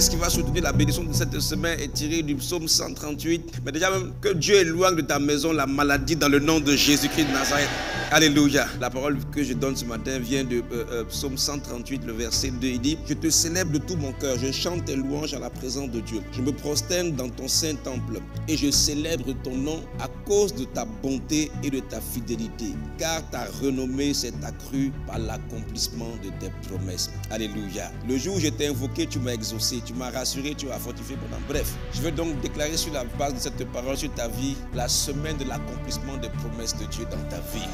texte qui va soutenir la bénédiction de cette semaine est tiré du psaume 138. Mais déjà même que Dieu éloigne de ta maison la maladie dans le nom de Jésus-Christ de Nazareth. Alléluia. La parole que je donne ce matin vient de psaume 138, le verset 2. Il dit: je te célèbre de tout mon cœur, je chante tes louanges à la présence de Dieu. Je me prosterne dans ton saint temple et je célèbre ton nom à cause de ta bonté et de ta fidélité, car ta renommée s'est accrue par l'accomplissement de tes promesses. Alléluia. Le jour où je t'ai invoqué, tu m'as exaucé, tu m'as rassuré, tu m'as fortifié mon âme. Bref, je veux donc déclarer sur la base de cette parole sur ta vie la semaine de l'accomplissement des promesses de Dieu dans ta vie.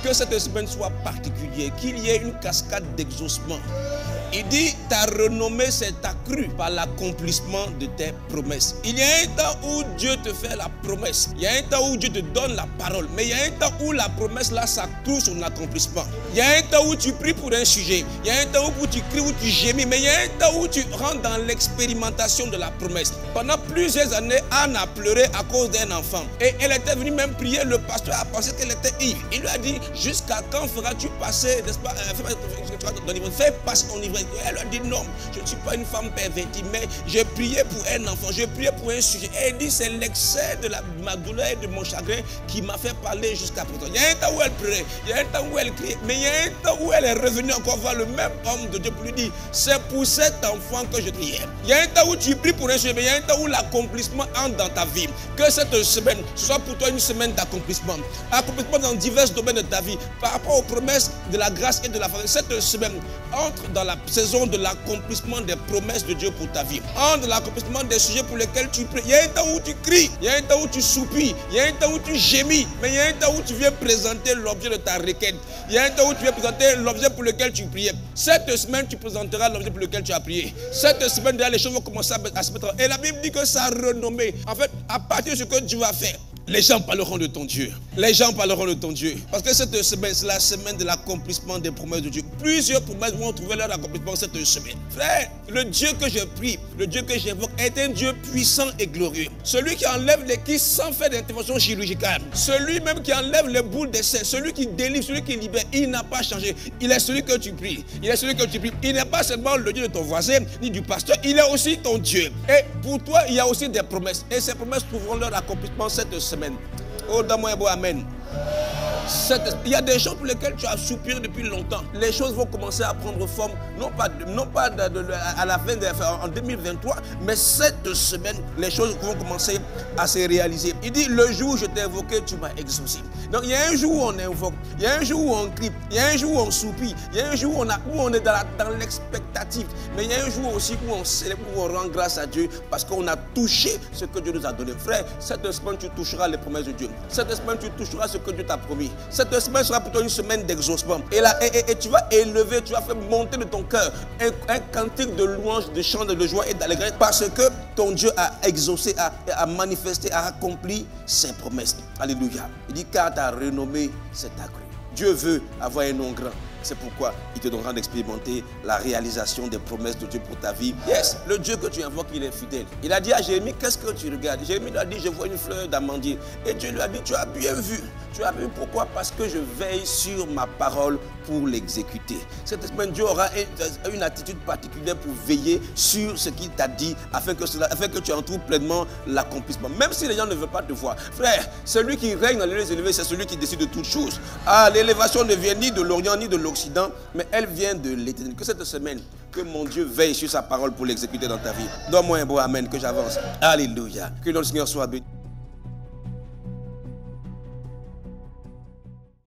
Que cette semaine soit particulière, qu'il y ait une cascade d'exaucement. Il dit: ta renommée s'est accrue par l'accomplissement de tes promesses. Il y a un temps où Dieu te fait la promesse. Il y a un temps où Dieu te donne la parole. Mais il y a un temps où la promesse là s'accrue son accomplissement. Il y a un temps où tu pries pour un sujet. Il y a un temps où tu cries, où tu gémis. Mais il y a un temps où tu rentres dans l'expérimentation de la promesse. Pendant plusieurs années, Anne a pleuré à cause d'un enfant. Et elle était venue même prier. Le pasteur a pensé qu'elle était ivre. Il lui a dit: jusqu'à quand feras-tu passer, n'est-ce pas, fais passer ton ivresse. Elle a dit: non, je ne suis pas une femme pervertie, mais j'ai prié pour un enfant, j'ai prié pour un sujet. Et elle dit: c'est l'excès de ma douleur et de mon chagrin qui m'a fait parler jusqu'à présent. Il y a un temps où elle pleurait, il y a un temps où elle criait, mais il y a un temps où elle est revenue encore voir le même homme de Dieu pour lui dire: c'est pour cet enfant que je priais. Il y a un temps où tu pries pour un sujet, mais il y a un temps où l'accomplissement entre dans ta vie. Que cette semaine soit pour toi une semaine d'accomplissement. Accomplissement dans divers domaines de ta vie. Par rapport aux promesses de la grâce et de la faveur, cette semaine entre dans la saison de l'accomplissement des promesses de Dieu pour ta vie. Entre dans l'accomplissement des sujets pour lesquels tu pries. Il y a un temps où tu cries, il y a un temps où tu soupires, il y a un temps où tu gémis, mais il y a un temps où tu viens présenter l'objet de ta requête. Il y a un temps où tu viens présenter l'objet pour lequel tu priais. Cette semaine, tu présenteras l'objet pour lequel tu as prié. Cette semaine, les choses vont commencer à se mettre en... Et la Bible dit que ça a renommé. En fait, à partir de ce que Dieu va faire, les gens parleront de ton Dieu. Les gens parleront de ton Dieu. Parce que cette semaine, c'est la semaine de l'accomplissement des promesses de Dieu. Plusieurs promesses vont trouver leur accomplissement cette semaine. Frère, le Dieu que je prie, le Dieu que j'invoque est un Dieu puissant et glorieux. Celui qui enlève les kystes sans faire d'intervention chirurgicale. Celui même qui enlève les boules de sein. Celui qui délivre, celui qui libère. Il n'a pas changé. Il est celui que tu pries. Il est celui que tu pries. Il n'est pas seulement le Dieu de ton voisin, ni du pasteur. Il est aussi ton Dieu. Et pour toi, il y a aussi des promesses. Et ces promesses trouveront leur accomplissement cette semaine. Oh, donne-moi un beau amen. Il y a des choses pour lesquelles tu as soupiré depuis longtemps. Les choses vont commencer à prendre forme, non pas à la fin en 2023, mais cette semaine, les choses vont commencer à se réaliser. Il dit: le jour où je t'ai invoqué, tu m'as exaucé. Donc il y a un jour où on invoque, il y a un jour où on crie, il y a un jour où on soupire, il y a un jour où on est dans l'expectative, mais il y a un jour aussi où on célèbre, où on rend grâce à Dieu parce qu'on a touché ce que Dieu nous a donné. Frère, cette semaine tu toucheras les promesses de Dieu. Cette semaine tu toucheras ce que Dieu t'a promis. Cette semaine sera pour toi une semaine d'exaucement. Et tu vas élever, tu vas faire monter de ton cœur un cantique de louange, de chant, de joie et d'allégresse parce que ton Dieu a exaucé, a manifesté, a accompli ses promesses. Alléluia. Il dit: car ta renommée s'est accrue. Dieu veut avoir un nom grand. C'est pourquoi il te donnera d'expérimenter la réalisation des promesses de Dieu pour ta vie. Yes, le Dieu que tu invoques, il est fidèle. Il a dit à Jérémie: qu'est-ce que tu regardes? Jérémie lui a dit: je vois une fleur d'amandier. Et Dieu lui a dit: tu as bien vu. Tu as vu pourquoi? Parce que je veille sur ma parole pour l'exécuter. Cette semaine, Dieu aura une attitude particulière pour veiller sur ce qu'il t'a dit afin que tu en trouves pleinement l'accomplissement. Même si les gens ne veulent pas te voir. Frère, celui qui règne dans les lieux élevés, c'est celui qui décide de toutes choses. Ah, l'élévation ne vient ni de l'Orient ni de l'Occident, mais elle vient de l'Éternel. Que cette semaine, que mon Dieu veille sur sa parole pour l'exécuter dans ta vie. Donne-moi un beau amen, que j'avance. Alléluia. Que le Seigneur soit béni.